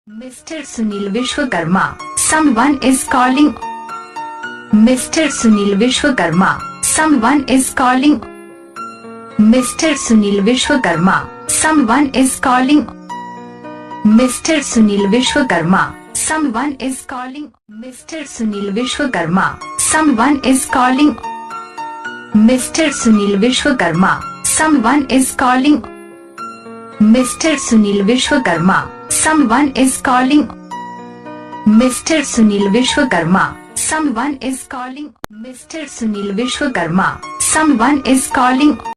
Mr. Sunil Vishwakarma, someone is calling. Mr. Sunil Vishwakarma, someone is calling. Mr. Sunil Vishwakarma, someone is calling. Mr. Sunil Vishwakarma, someone is calling. Mr. Sunil Vishwakarma, someone is calling. Mr. Sunil Vishwakarma, someone is calling. Mr. Sunil Vishwakarma, someone is calling. Mr. Sunil Vishwakarma, someone is calling. Mr. Sunil Vishwakarma, someone is calling.